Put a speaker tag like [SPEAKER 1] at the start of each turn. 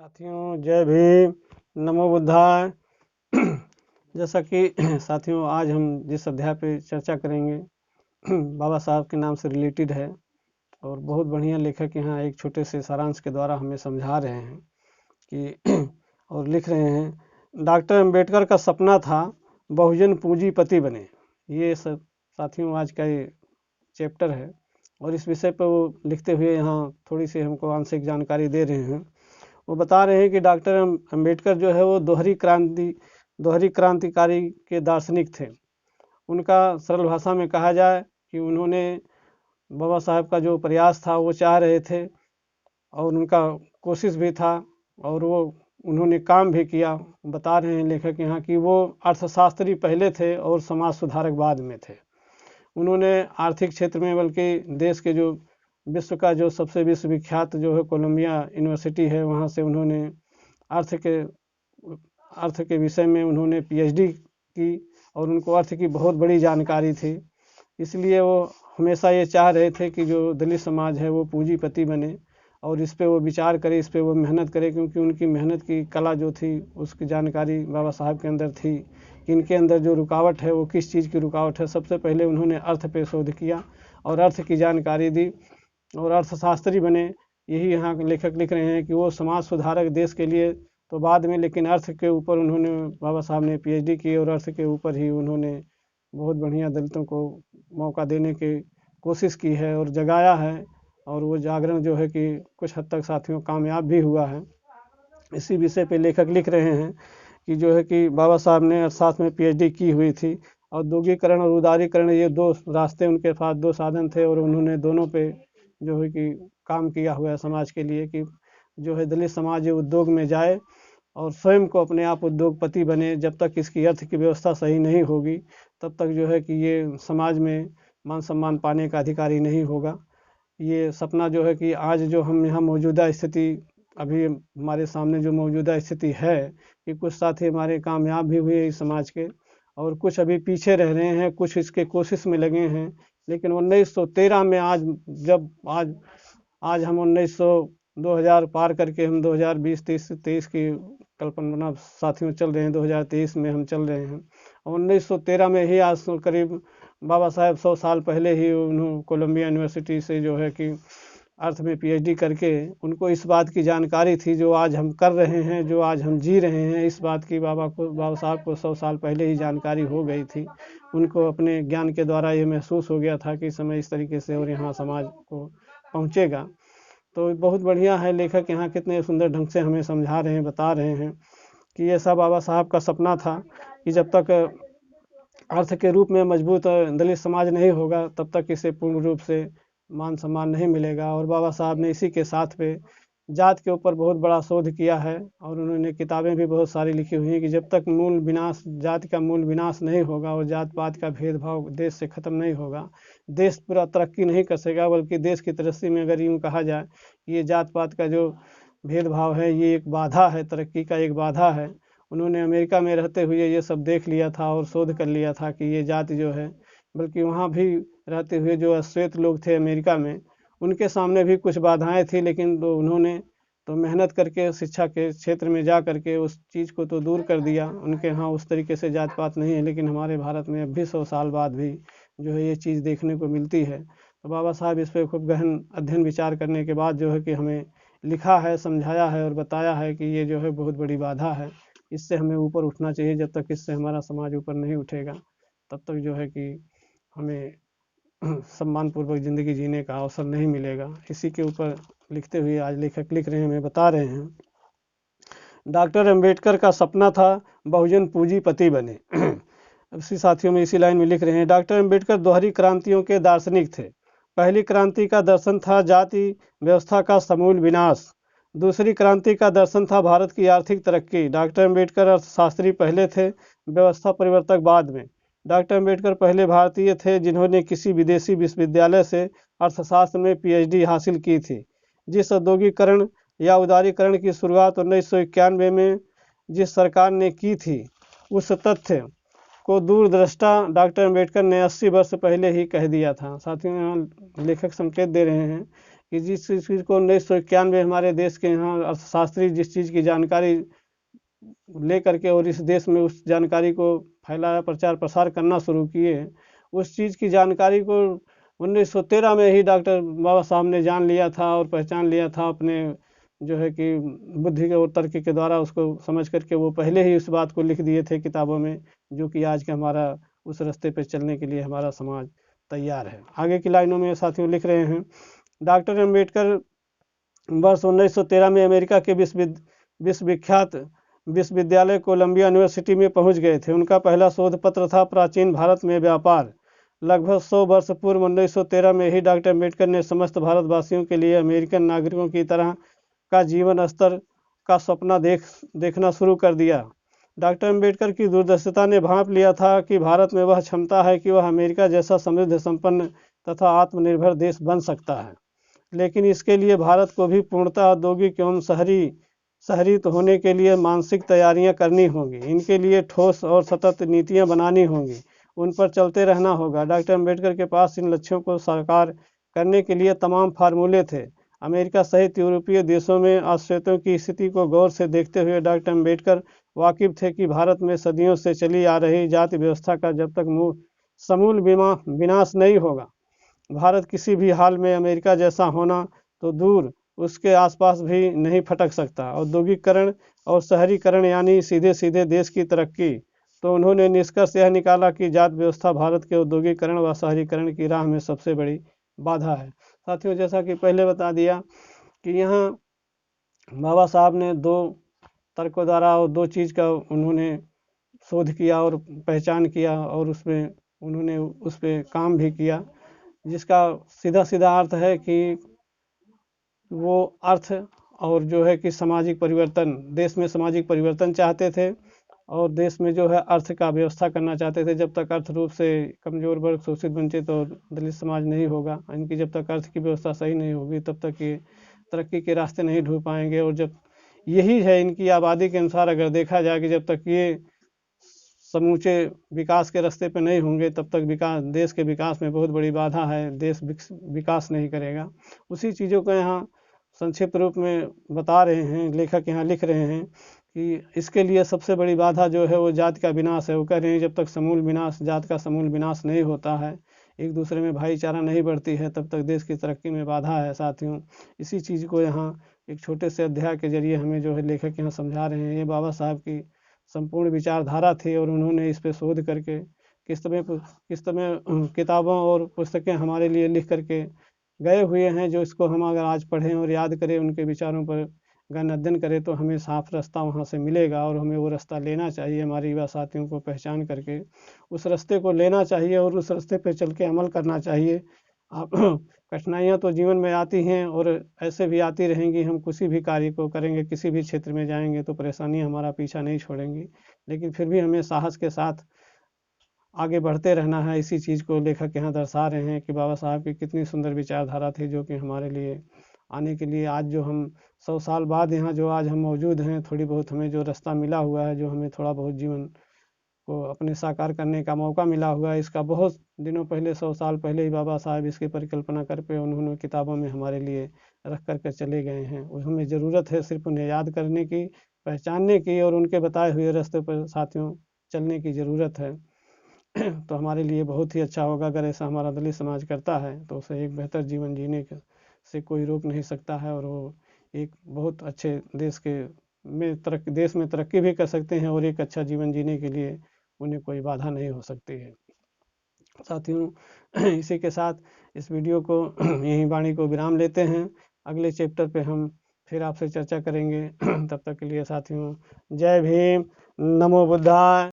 [SPEAKER 1] साथियों जय भीम, नमो बुद्धाय। जैसा कि साथियों आज हम जिस अध्याय पे चर्चा करेंगे बाबा साहब के नाम से रिलेटेड है और बहुत बढ़िया लेखक यहाँ एक छोटे से सारांश के द्वारा हमें समझा रहे हैं कि और लिख रहे हैं, डॉक्टर अंबेडकर का सपना था बहुजन पूंजीपति बने। ये सब साथियों आज का ये चैप्टर है और इस विषय पर वो लिखते हुए यहाँ थोड़ी सी हमको आंशिक जानकारी दे रहे हैं। वो बता रहे हैं कि डॉक्टर अंबेडकर जो है वो दोहरी क्रांतिकारी के दार्शनिक थे। उनका सरल भाषा में कहा जाए कि उन्होंने बाबा साहब का जो प्रयास था वो चाह रहे थे और उनका कोशिश भी था और वो उन्होंने काम भी किया। बता रहे हैं लेखक यहाँ कि वो अर्थशास्त्री पहले थे और समाज सुधारक बाद में थे। उन्होंने आर्थिक क्षेत्र में बल्कि देश के जो विश्व का जो सबसे विश्वविख्यात जो है कोलंबिया यूनिवर्सिटी है, वहाँ से उन्होंने अर्थ के विषय में उन्होंने पीएचडी की और उनको अर्थ की बहुत बड़ी जानकारी थी। इसलिए वो हमेशा ये चाह रहे थे कि जो दलित समाज है वो पूंजीपति बने और इस पे वो विचार करे, इस पे वो मेहनत करे, क्योंकि उनकी मेहनत की कला जो थी उसकी जानकारी बाबा साहब के अंदर थी कि इनके अंदर जो रुकावट है वो किस चीज़ की रुकावट है। सबसे पहले उन्होंने अर्थ पे शोध किया और अर्थ की जानकारी दी और अर्थशास्त्री बने। यही यहाँ लेखक लिख रहे हैं कि वो समाज सुधारक देश के लिए तो बाद में, लेकिन अर्थ के ऊपर उन्होंने बाबा साहब ने पीएचडी की और अर्थ के ऊपर ही उन्होंने बहुत बढ़िया दलितों को मौका देने की कोशिश की है और जगाया है और वो जागरण जो है कि कुछ हद तक साथियों कामयाब भी हुआ है। इसी विषय पे लेखक लिख रहे हैं कि जो है कि बाबा साहब ने अर्थशास्त्र में पीएचडी की हुई थी। औद्योगिकरण और उदारीकरण ये दो रास्ते उनके पास, दो साधन थे और उन्होंने दोनों पे जो है कि काम किया हुआ है समाज के लिए कि जो है दलित समाज उद्योग में जाए और स्वयं को अपने आप उद्योगपति बने। जब तक इसकी अर्थ की व्यवस्था सही नहीं होगी तब तक जो है कि ये समाज में मान सम्मान पाने का अधिकारी नहीं होगा। ये सपना जो है कि आज जो हम यहाँ मौजूदा स्थिति, अभी हमारे सामने जो मौजूदा स्थिति है कि कुछ साथी हमारे कामयाब भी हुए इस समाज के और कुछ अभी पीछे रह रहे हैं, कुछ इसके कोशिश में लगे हैं। लेकिन 1913 में आज हम 2000 पार करके हम 2020-23 की कल्पना साथियों चल रहे हैं। 2023 में हम चल रहे हैं और 1913 में ही आज करीब बाबा साहब 100 साल पहले ही उन्होंने कोलंबिया यूनिवर्सिटी से जो है कि अर्थ में पीएचडी करके उनको इस बात की जानकारी थी जो आज हम कर रहे हैं, जो आज हम जी रहे हैं, इस बात की बाबा साहब को 100 साल पहले ही जानकारी हो गई थी। उनको अपने ज्ञान के द्वारा ये महसूस हो गया था कि समय इस तरीके से और यहाँ समाज को पहुँचेगा। तो बहुत बढ़िया है लेखक यहाँ कितने सुंदर ढंग से हमें समझा रहे हैं, बता रहे हैं कि ये सब बाबा साहब का सपना था कि जब तक अर्थ के रूप में मजबूत दलित समाज नहीं होगा तब तक इसे पूर्ण रूप से मान सम्मान नहीं मिलेगा। और बाबा साहब ने इसी के साथ पे जात के ऊपर बहुत बड़ा शोध किया है और उन्होंने किताबें भी बहुत सारी लिखी हुई हैं कि जब तक जाति का मूल विनाश नहीं होगा और जात पात का भेदभाव देश से ख़त्म नहीं होगा, देश पूरा तरक्की नहीं कर सकेगा। बल्कि देश की तरक्की में अगर यूँ कहा जाए ये जात पात का जो भेदभाव है ये एक बाधा है, तरक्की का एक बाधा है। उन्होंने अमेरिका में रहते हुए ये सब देख लिया था और शोध कर लिया था कि ये जाति जो है, बल्कि वहाँ भी रहते हुए जो श्वेत लोग थे अमेरिका में, उनके सामने भी कुछ बाधाएं थी, लेकिन तो उन्होंने तो मेहनत करके शिक्षा के क्षेत्र में जा करके उस चीज़ को तो दूर कर दिया। उनके यहाँ उस तरीके से जात पात नहीं है, लेकिन हमारे भारत में अब भी 100 साल बाद भी जो है ये चीज़ देखने को मिलती है। तो बाबा साहब इस पर खूब गहन अध्ययन विचार करने के बाद जो है कि हमें लिखा है, समझाया है और बताया है कि ये जो है बहुत बड़ी बाधा है, इससे हमें ऊपर उठना चाहिए। जब तक इससे हमारा समाज ऊपर नहीं उठेगा तब तक जो है कि हमें सम्मानपूर्वक ज़िंदगी जीने का अवसर नहीं मिलेगा। इसी के ऊपर लिखते हुए आज लेखक लिख रहे हैं, हमें बता रहे हैं, डॉक्टर अंबेडकर का सपना था बहुजन पूंजीपति बने। इसी साथियों में इसी लाइन में लिख रहे हैं, डॉक्टर अंबेडकर दोहरी क्रांतियों के दार्शनिक थे। पहली क्रांति का दर्शन था जाति व्यवस्था का समूल विनाश, दूसरी क्रांति का दर्शन था भारत की आर्थिक तरक्की। डॉक्टर अंबेडकर अर्थशास्त्री पहले थे, व्यवस्था परिवर्तक बाद में। डॉक्टर अंबेडकर पहले भारतीय थे जिन्होंने किसी विदेशी विश्वविद्यालय से अर्थशास्त्र में पीएचडी हासिल की थी। जिस औद्योगिकरण या उदारीकरण की शुरुआत 1991 में जिस सरकार ने की थी, उस तथ्य को दूरदृष्टा डॉक्टर अंबेडकर ने 80 वर्ष पहले ही कह दिया था। साथियों यहाँ लेखक संकेत दे रहे हैं कि जिस चीज़ को 1991 हमारे देश के यहाँ अर्थशास्त्री जिस चीज़ की जानकारी ले करके और इस देश में उस जानकारी को फैलाया, प्रचार प्रसार करना शुरू किए, उस चीज़ की जानकारी को 1913 में ही डॉक्टर बाबा साहब ने जान लिया था और पहचान लिया था अपने जो है कि बुद्धि के और तर्क के द्वारा उसको समझ करके वो पहले ही उस बात को लिख दिए थे किताबों में, जो कि आज का हमारा उस रास्ते पे चलने के लिए हमारा समाज तैयार है। आगे की लाइनों में साथियों लिख रहे हैं, डॉक्टर अम्बेडकर वर्ष 1913 में अमेरिका के विश्वविख्यात विश्वविद्यालय कोलंबिया यूनिवर्सिटी में पहुंच गए थे। उनका पहला शोध पत्र था प्राचीन भारत में व्यापार। लगभग 100 वर्ष पूर्व 1913 में ही डॉक्टर अम्बेडकर ने समस्त भारतवासियों के लिए अमेरिकन नागरिकों की तरह का जीवन स्तर का सपना देखना शुरू कर दिया। डॉक्टर अम्बेडकर की दूरदर्शिता ने भांप लिया था कि भारत में वह क्षमता है कि वह अमेरिका जैसा समृद्ध संपन्न तथा आत्मनिर्भर देश बन सकता है, लेकिन इसके लिए भारत को भी पूर्णतः औद्योगिक एवं शहरीत होने के लिए मानसिक तैयारियां करनी होंगी। इनके लिए ठोस और सतत नीतियां बनानी होंगी, उन पर चलते रहना होगा। डॉक्टर अम्बेडकर के पास इन लक्ष्यों को साकार करने के लिए तमाम फार्मूले थे। अमेरिका सहित यूरोपीय देशों में आश्रितों की स्थिति को गौर से देखते हुए डॉक्टर अम्बेडकर वाकिफ थे कि भारत में सदियों से चली आ रही जाति व्यवस्था का जब तक समूल विनाश नहीं होगा, भारत किसी भी हाल में अमेरिका जैसा होना तो दूर उसके आसपास भी नहीं फटक सकता। औद्योगिकरण और शहरीकरण यानी सीधे सीधे देश की तरक्की। तो उन्होंने निष्कर्ष यह निकाला कि जाति व्यवस्था भारत के औद्योगिकरण व शहरीकरण की राह में सबसे बड़ी बाधा है। साथियों, जैसा कि पहले बता दिया कि यहाँ बाबा साहब ने दो तर्कों द्वारा और दो चीज़ का उन्होंने शोध किया और पहचान किया और उसमें उन्होंने उस पर काम भी किया, जिसका सीधा सीधा अर्थ है कि वो अर्थ और जो है कि सामाजिक परिवर्तन, देश में सामाजिक परिवर्तन चाहते थे और देश में जो है अर्थ का व्यवस्था करना चाहते थे। जब तक अर्थ रूप से कमज़ोर वर्ग, शोषित, वंचित और दलित समाज नहीं होगा, इनकी जब तक अर्थ की व्यवस्था सही नहीं होगी, तब तक ये तरक्की के रास्ते नहीं ढूंढ पाएंगे। और जब यही है इनकी आबादी के अनुसार अगर देखा जाए कि जब तक ये समूचे विकास के रास्ते पर नहीं होंगे, तब तक देश के विकास में बहुत बड़ी बाधा है, देश विकास नहीं करेगा। उसी चीज़ों को यहाँ संक्षिप्त रूप में बता रहे हैं, लेखक यहाँ लिख रहे हैं कि इसके लिए सबसे बड़ी बाधा जो है वो जाति का विनाश है। वो कह रहे हैं जब तक समूल विनाश, जाति का समूल विनाश नहीं होता है, एक दूसरे में भाईचारा नहीं बढ़ती है, तब तक देश की तरक्की में बाधा है। साथियों, इसी चीज़ को यहाँ एक छोटे से अध्याय के जरिए हमें जो है लेखक यहाँ समझा रहे हैं। ये बाबा साहब की संपूर्ण विचारधारा थी और उन्होंने इस पर शोध करके किस तरह किताबों और पुस्तकें हमारे लिए लिख करके गए हुए हैं, जो इसको हम अगर आज पढ़ें और याद करें, उनके विचारों पर गहन अध्ययन करें, तो हमें साफ रास्ता वहाँ से मिलेगा और हमें वो रास्ता लेना चाहिए। हमारे युवा साथियों को पहचान करके उस रास्ते को लेना चाहिए और उस रास्ते पर चल के अमल करना चाहिए। आप कठिनाइयाँ तो जीवन में आती हैं और ऐसे भी आती रहेंगी। हम किसी भी कार्य को करेंगे, किसी भी क्षेत्र में जाएंगे तो परेशानी हमारा पीछा नहीं छोड़ेंगी, लेकिन फिर भी हमें साहस के साथ आगे बढ़ते रहना है। इसी चीज़ को लेखक यहाँ दर्शा रहे हैं कि बाबा साहब की कितनी सुंदर विचारधारा थी, जो कि हमारे लिए आने के लिए आज जो हम 100 साल बाद यहाँ जो आज हम मौजूद हैं, थोड़ी बहुत हमें जो रास्ता मिला हुआ है, जो हमें थोड़ा बहुत जीवन को अपने साकार करने का मौका मिला हुआ है, इसका बहुत दिनों पहले 100 साल पहले ही बाबा साहब इसकी परिकल्पना कर पे उन्होंने किताबों में हमारे लिए रख करके चले गए हैं। और हमें ज़रूरत है सिर्फ उन्हें याद करने की, पहचानने की और उनके बताए हुए रास्ते पर साथियों चलने की ज़रूरत है। तो हमारे लिए बहुत ही अच्छा होगा अगर ऐसा हमारा दलित समाज करता है, तो उसे एक बेहतर जीवन जीने से कोई रोक नहीं सकता है और वो एक बहुत अच्छे देश में तरक्की भी कर सकते हैं और एक अच्छा जीवन जीने के लिए उन्हें कोई बाधा नहीं हो सकती है। साथियों, इसी के साथ इस वीडियो को यहीं वाणी को विराम लेते हैं। अगले चैप्टर पे हम फिर आपसे चर्चा करेंगे। तब तक के लिए साथियों, जय भीम, नमो बुद्धाय।